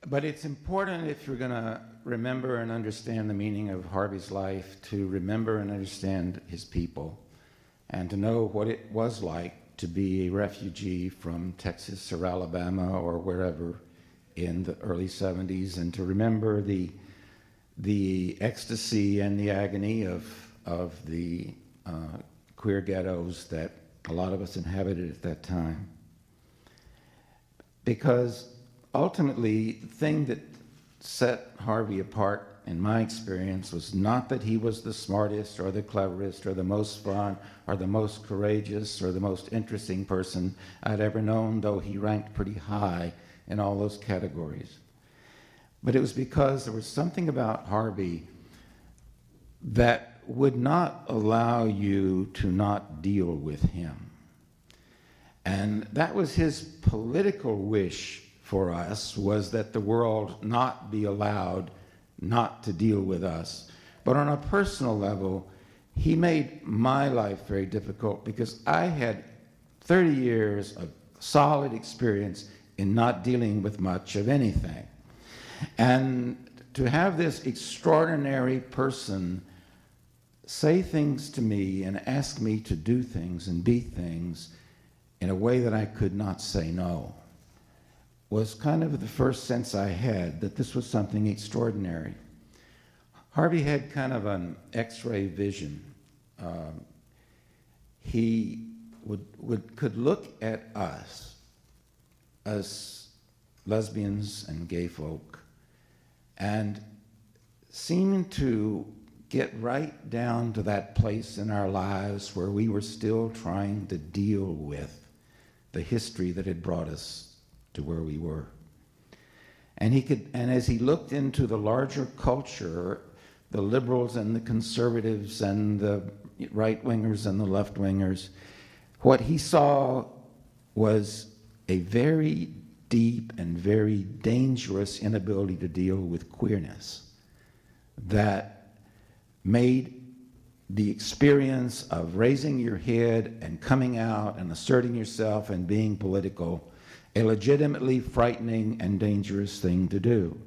But it's important, if you're going to remember and understand the meaning of Harvey's life, to remember and understand his people, and to know what it was like to be a refugee from Texas or Alabama or wherever in the early 70s, and to remember the ecstasy and the agony of the queer ghettos that a lot of us inhabited at that time. Because ultimately, the thing that set Harvey apart, in my experience, was not that he was the smartest or the cleverest or the most fun or the most courageous or the most interesting person I'd ever known, though he ranked pretty high in all those categories. But it was because there was something about Harvey that would not allow you to not deal with him. And that was his political wish for us, was that the world not be allowed not to deal with us. But on a personal level, he made my life very difficult because I had 30 years of solid experience in not dealing with much of anything. And to have this extraordinary person say things to me and ask me to do things and be things in a way that I could not say no was kind of the first sense I had that this was something extraordinary. Harvey had kind of an X-ray vision. He could look at us as lesbians and gay folk and seem to get right down to that place in our lives where we were still trying to deal with the history that had brought us to where we were. And as he looked into the larger culture, the liberals and the conservatives and the right-wingers and the left-wingers, what he saw was a very deep and very dangerous inability to deal with queerness that made the experience of raising your head and coming out and asserting yourself and being political a legitimately frightening and dangerous thing to do.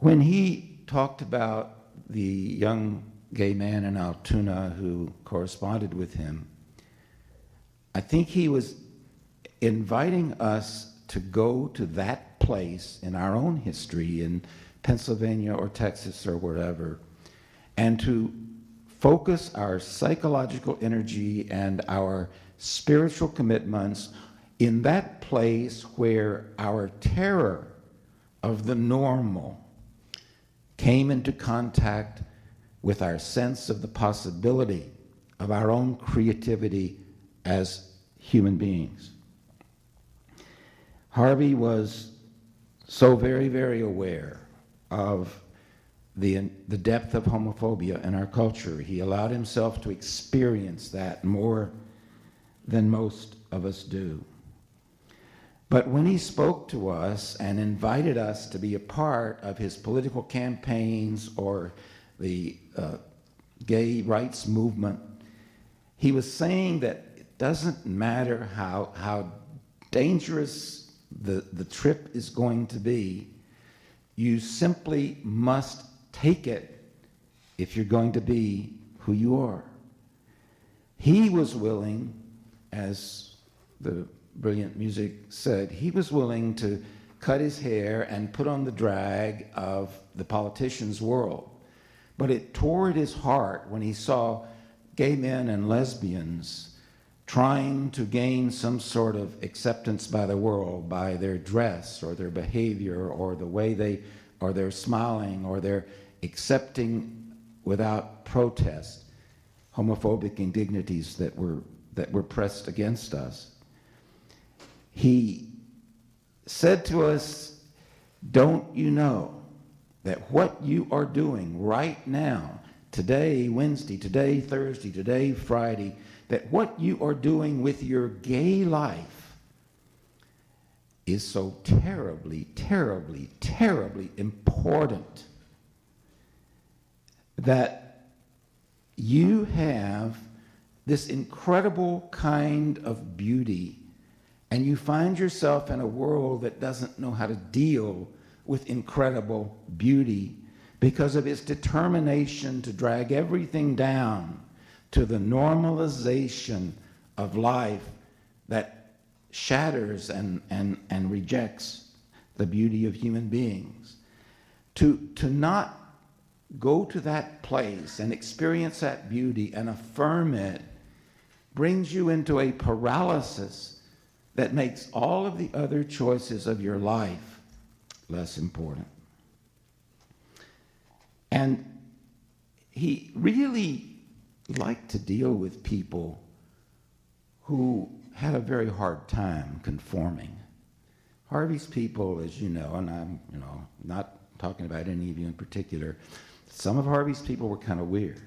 When he talked about the young gay man in Altoona who corresponded with him, I think he was inviting us to go to that place in our own history in Pennsylvania or Texas or wherever, and to focus our psychological energy and our spiritual commitments in that place where our terror of the normal came into contact with our sense of the possibility of our own creativity as human beings. Harvey was so very, very aware of the depth of homophobia in our culture. He allowed himself to experience that more than most of us do. But when he spoke to us and invited us to be a part of his political campaigns or the gay rights movement, he was saying that it doesn't matter how dangerous the trip is going to be, you simply must take it if you're going to be who you are. He was willing, as the brilliant music said, he was willing to cut his hair and put on the drag of the politician's world. But it tore at his heart when he saw gay men and lesbians trying to gain some sort of acceptance by the world by their dress or their behavior or the way or their smiling or their accepting without protest homophobic indignities that were pressed against us. He said to us, don't you know that what you are doing right now, today, Wednesday, today, Thursday, today, Friday, that what you are doing with your gay life is so terribly, terribly, terribly important that you have this incredible kind of beauty and you find yourself in a world that doesn't know how to deal with incredible beauty because of its determination to drag everything down to the normalization of life that shatters and rejects the beauty of human beings. To not go to that place and experience that beauty and affirm it brings you into a paralysis that makes all of the other choices of your life less important. And he really liked to deal with people who had a very hard time conforming. Harvey's people, as you know, and I'm not talking about any of you in particular, some of Harvey's people were kind of weird.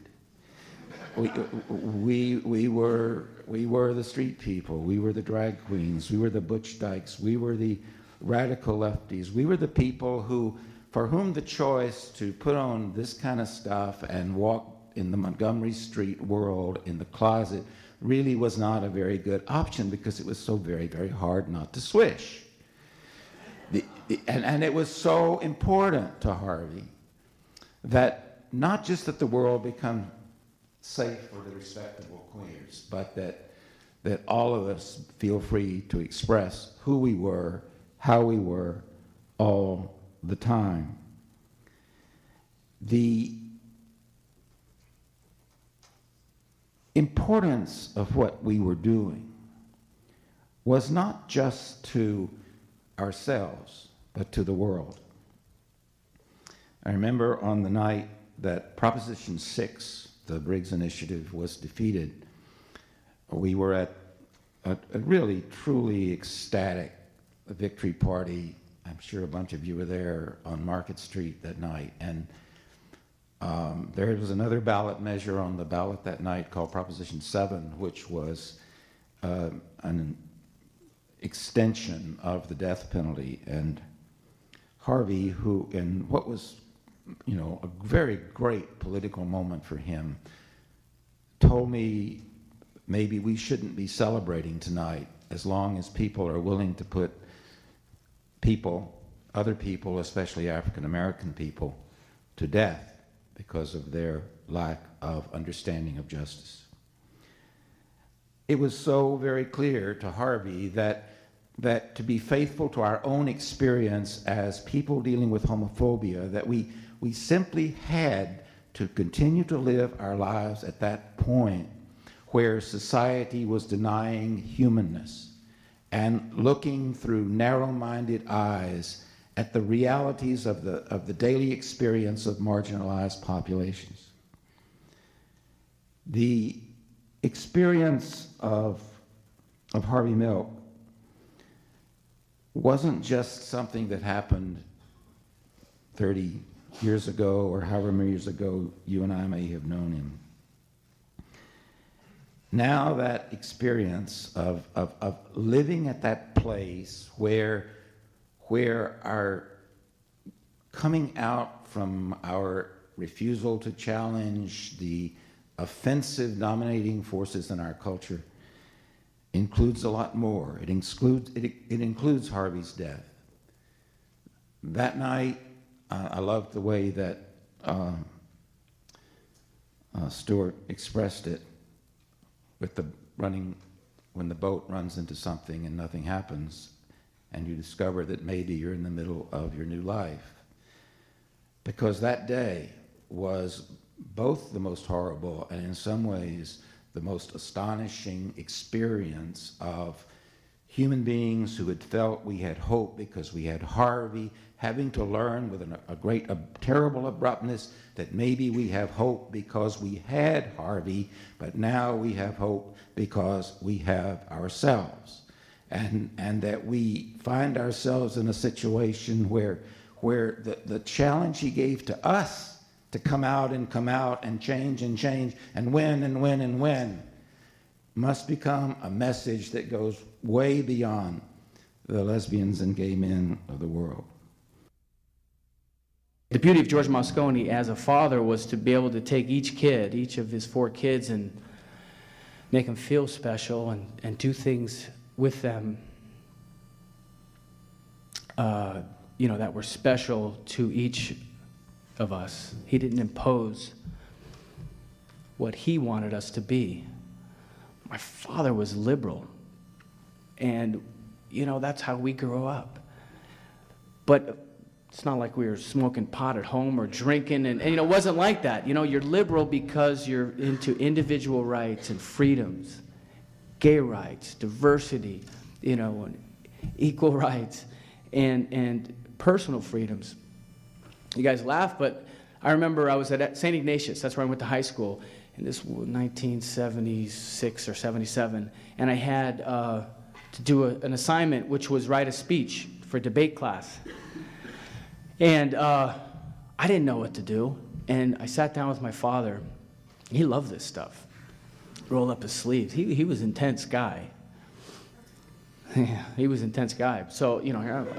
We were the street people. We were the drag queens. We were the butch dykes. We were the radical lefties. We were the people for whom the choice to put on this kind of stuff and walk in the Montgomery Street world in the closet really was not a very good option because it was so very, very hard not to swish. And it was so important to Harvey that not just that the world become safe for the respectable queers, but that all of us feel free to express who we were, how we were, all the time. The importance of what we were doing was not just to ourselves, but to the world. I remember on the night that Proposition 6, the Briggs Initiative, was defeated, we were at a really, truly ecstatic victory party. I'm sure a bunch of you were there on Market Street that night. And there was another ballot measure on the ballot that night called Proposition 7, which was an extension of the death penalty. And Harvey, who in what was, a very great political moment for him, told me maybe we shouldn't be celebrating tonight as long as people are willing to put other people, especially African American people, to death because of their lack of understanding of justice. It was so very clear to Harvey that to be faithful to our own experience as people dealing with homophobia, that we simply had to continue to live our lives at that point where society was denying humanness and looking through narrow-minded eyes at the realities of the daily experience of marginalized populations. The experience of Harvey Milk wasn't just something that happened 30 years ago or however many years ago you and I may have known him. Now that experience of living at that place where our coming out from our refusal to challenge the offensive dominating forces in our culture includes a lot more. It includes Harvey's death. That night, I loved the way that Stuart expressed it with when the boat runs into something and nothing happens, and you discover that maybe you're in the middle of your new life. Because that day was both the most horrible and in some ways the most astonishing experience of human beings who had felt we had hope because we had Harvey, having to learn with a terrible abruptness that maybe we have hope because we had Harvey, but now we have hope because we have ourselves. And that we find ourselves in a situation where the challenge he gave to us to come out and change and win must become a message that goes way beyond the lesbians and gay men of the world. The beauty of George Moscone as a father was to be able to take each of his 4 kids, and make them feel special and do things with them that were special to each of us. He didn't impose what he wanted us to be. My father was liberal, and that's how we grew up. But it's not like we were smoking pot at home or drinking, and it wasn't like that. You're liberal because you're into individual rights and freedoms, gay rights, diversity, and equal rights, and personal freedoms. You guys laugh, but I remember I was at St. Ignatius. That's where I went to high school, and this was 1976 or 77, and I had to do an assignment, which was write a speech for debate class. And I didn't know what to do, and I sat down with my father. He loved this stuff. Rolled up his sleeves. He was an intense guy. Yeah, he was an intense guy. So,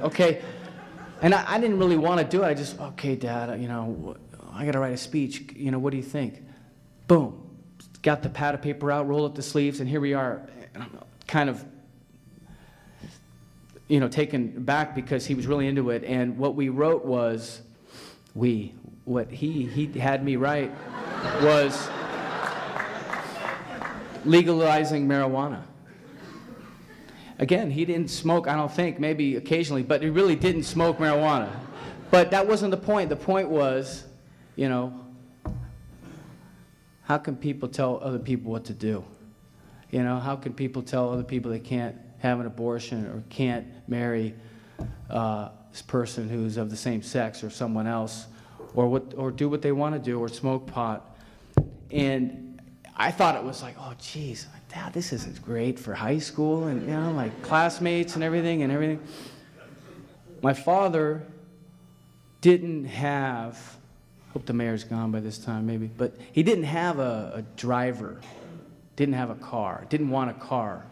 okay. And I didn't really want to do it. I just, okay, Dad, I got to write a speech. What do you think? Boom. Got the pad of paper out, rolled up the sleeves, and here we are. And I'm kind of, taken back because he was really into it. And what we wrote was, what he had me write was legalizing marijuana. Again, he didn't smoke, I don't think, maybe occasionally, but he really didn't smoke marijuana. But that wasn't the point. The point was, how can people tell other people what to do? How can people tell other people they can't have an abortion or can't marry this person who's of the same sex or someone else, or do what they want to do, or smoke pot? And I thought it was like, oh, geez, Dad, this isn't great for high school, and my classmates and everything. My father didn't have, hope the mayor's gone by this time maybe, but he didn't have a driver, didn't have a car, didn't want a car.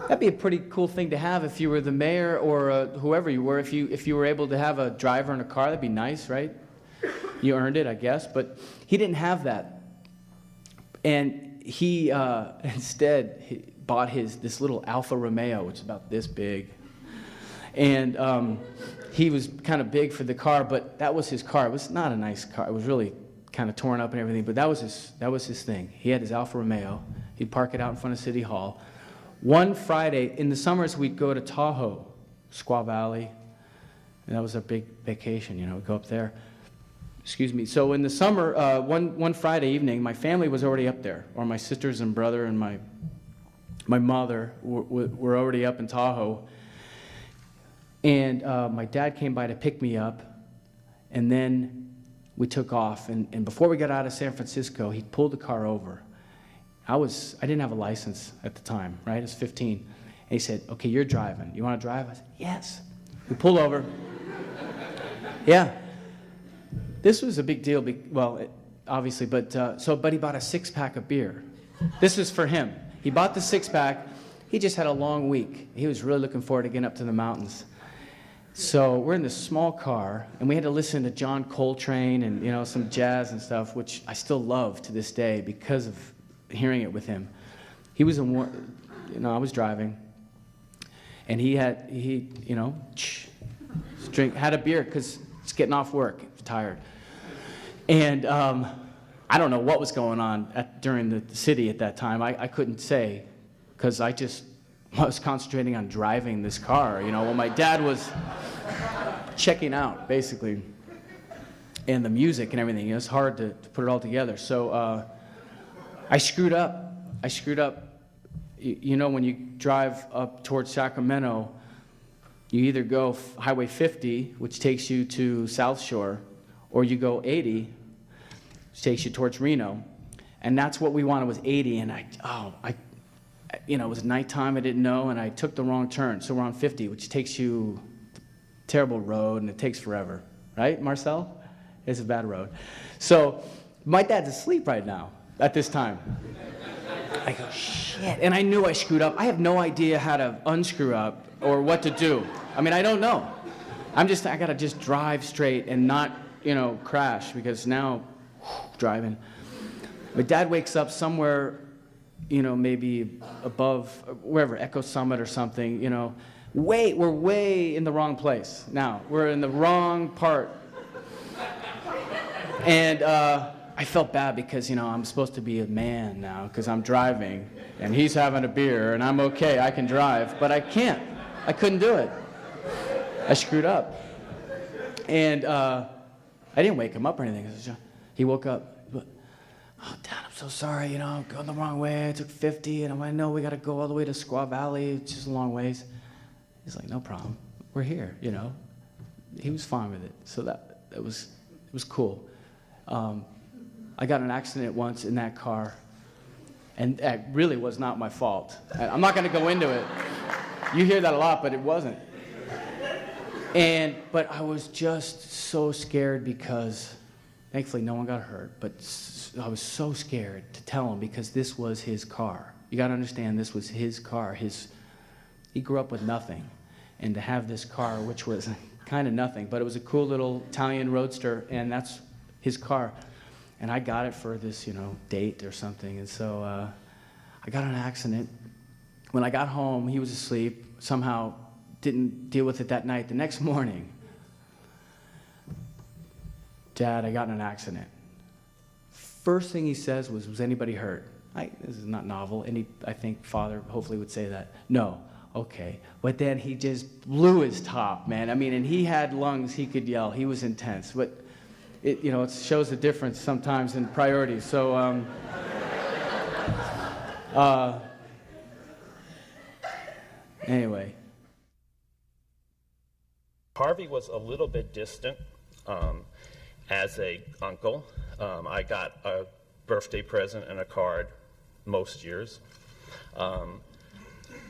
That'd be a pretty cool thing to have if you were the mayor or whoever you were. If you were able to have a driver and a car, that'd be nice, right? You earned it, I guess. But he didn't have that, and he instead bought this little Alfa Romeo, which is about this big, and he was kind of big for the car, but that was his car. It was not a nice car. It was really kind of torn up and everything, but that was his thing. He had his Alfa Romeo. He'd park it out in front of City Hall. One Friday, in the summers, we'd go to Tahoe, Squaw Valley, and that was our big vacation, we'd go up there. Excuse me. So in the summer, one Friday evening, my family was already up there, or my sisters and brother and my mother were already up in Tahoe. And my dad came by to pick me up, and then we took off. And before we got out of San Francisco, he pulled the car over. I didn't have a license at the time, right? I was 15. And he said, okay, you're driving. You want to drive? I said, yes. We pulled over. Yeah. This was a big deal, obviously, but he bought a 6-pack of beer. This was for him. He bought the 6-pack. He just had a long week. He was really looking forward to getting up to the mountains. So we're in this small car, and we had to listen to John Coltrane and, some jazz and stuff, which I still love to this day because of hearing it with him. He was I was driving, and he had a beer because he's getting off work. He was tired. And I don't know what was going on during the city at that time. I couldn't say, because I was concentrating on driving this car, while my dad was checking out, basically, and the music and everything. It's hard to put it all together. So I screwed up. When you drive up towards Sacramento, you either go Highway 50, which takes you to South Shore, or you go 80, which takes you towards Reno. And that's what we wanted, was 80. And it was nighttime, I didn't know, and I took the wrong turn. So we're on 50, which takes you terrible road, and it takes forever. Right, Marcel? It's a bad road. So my dad's asleep right now at this time. I go, shit. And I knew I screwed up. I have no idea how to unscrew up or what to do. I don't know. I got to just drive straight and not, crash, because now, driving. My dad wakes up somewhere, maybe above, wherever, Echo Summit or something, We're way in the wrong place now. We're in the wrong part. And I felt bad because, I'm supposed to be a man now because I'm driving, and he's having a beer, and I'm okay, I can drive, but I can't. I couldn't do it. I screwed up. And I didn't wake him up or anything. He woke up. Oh, Dad, I'm so sorry, I'm going the wrong way. I took 50, and I know we got to go all the way to Squaw Valley. It's just a long ways. He's like, no problem. We're here, He was fine with it. So it was cool. I got in an accident once in that car, and that really was not my fault. I'm not going to go into it. You hear that a lot, but it wasn't. But I was just so scared because, thankfully, no one got hurt, but I was so scared to tell him because this was his car. You got to understand, this was his car. He grew up with nothing, and to have this car, which was kind of nothing, but it was a cool little Italian Roadster, and that's his car. And I got it for this, date or something, and so I got in an accident. When I got home, he was asleep, somehow didn't deal with it that night. The next morning, Dad, I got in an accident. First thing he says was anybody hurt? This is not novel. I think Father hopefully would say that. No. Okay. But then he just blew his top, man. And he had lungs, he could yell. He was intense. But it shows the difference sometimes in priorities. So, anyway. Harvey was a little bit distant as a uncle. I got a birthday present and a card most years.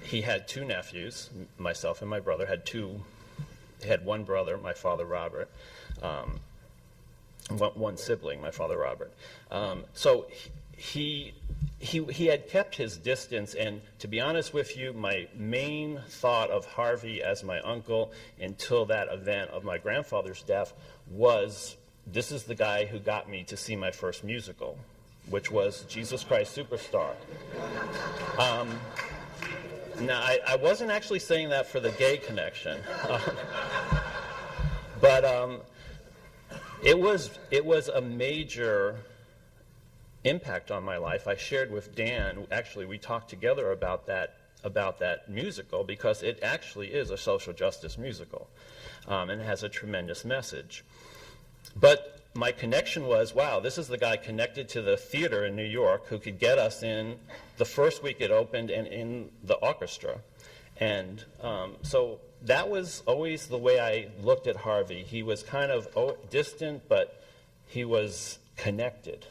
He had two nephews, myself and my brother. He had one brother, my father Robert, one sibling, my father Robert. So he had kept his distance, and to be honest with you, my main thought of Harvey as my uncle until that event of my grandfather's death was, this is the guy who got me to see my first musical, which was Jesus Christ Superstar. Now, I wasn't actually saying that for the gay connection, but it was a major impact on my life. I shared with Dan, actually we talked together about that musical because it actually is a social justice musical, and it has a tremendous message. But my connection was, wow, this is the guy connected to the theater in New York who could get us in the first week it opened and in the orchestra. And so that was always the way I looked at Harvey. He was kind of distant, but he was connected.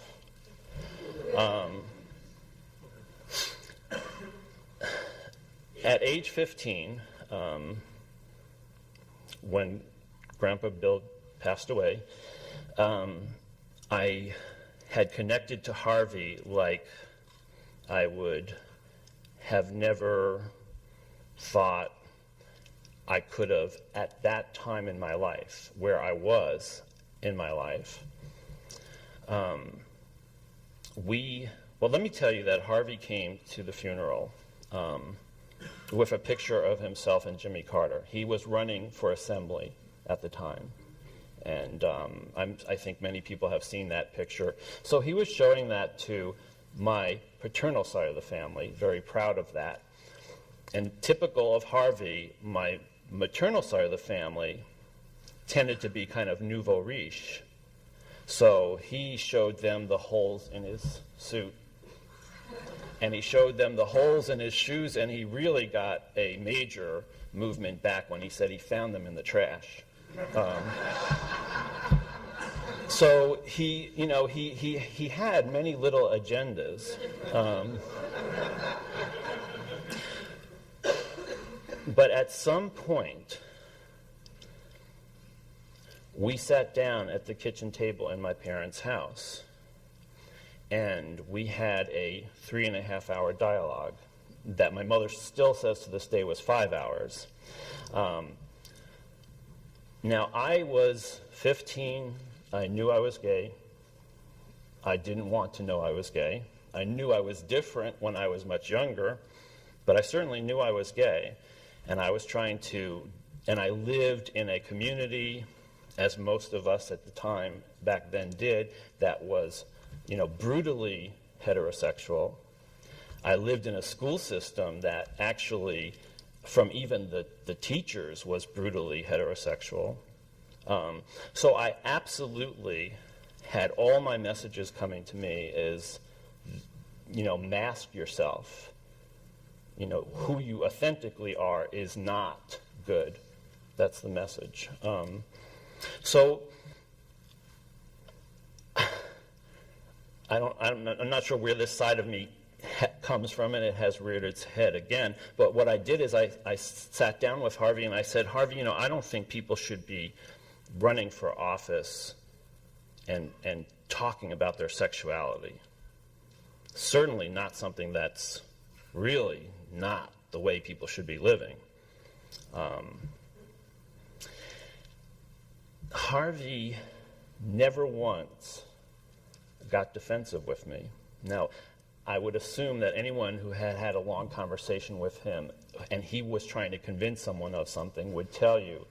At age 15, when Grandpa Bill passed away, I had connected to Harvey like I would have never thought I could have at that time in my life, where I was in my life. Let me tell you that Harvey came to the funeral with a picture of himself and Jimmy Carter. He was running for assembly at the time. And I think many people have seen that picture. So he was showing that to my paternal side of the family, very proud of that. And typical of Harvey, my maternal side of the family tended to be kind of nouveau riche. So he showed them the holes in his suit, and he showed them the holes in his shoes, and he really got a major movement back when he said he found them in the trash. So he had many little agendas. But at some point, we sat down at the kitchen table in my parents' house, and we had a 3.5-hour dialogue that my mother still says to this day was 5 hours. Now, I was 15. I knew I was gay. I didn't want to know I was gay. I knew I was different when I was much younger, but I certainly knew I was gay. And I lived in a community, as most of us at the time back then did, that was, brutally heterosexual. I lived in a school system that actually, from even the teachers, was brutally heterosexual. So I absolutely had all my messages coming to me is, mask yourself. Who you authentically are is not good. That's the message. So I'm not sure where this side of me comes from, and it has reared its head again. But what I did is I sat down with Harvey and I said, Harvey, I don't think people should be running for office and talking about their sexuality. Certainly not something that's really not the way people should be living. Harvey never once got defensive with me. Now, I would assume that anyone who had had a long conversation with him and he was trying to convince someone of something would tell you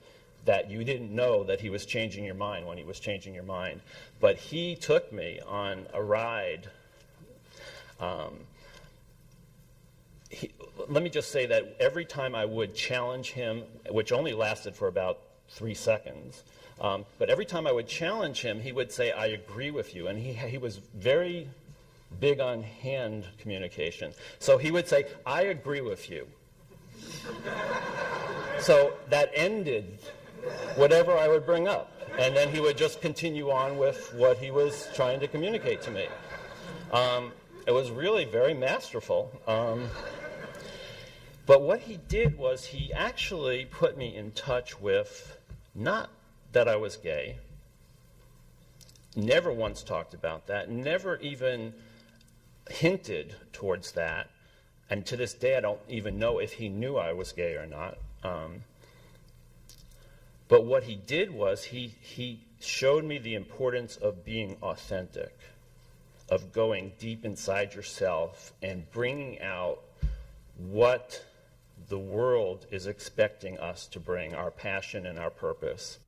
that you didn't know that he was changing your mind when he was changing your mind. But he took me on a ride. Let me just say that every time I would challenge him, which only lasted for about 3 seconds, but every time I would challenge him, he would say, I agree with you. And he was very big on hand communication. So he would say, I agree with you. So that ended whatever I would bring up. And then he would just continue on with what he was trying to communicate to me. It was really very masterful. But what he did was he actually put me in touch with, not that I was gay, never once talked about that, never even hinted towards that, and to this day I don't even know if he knew I was gay or not. But what he did was he showed me the importance of being authentic, of going deep inside yourself and bringing out what the world is expecting us to bring, our passion and our purpose.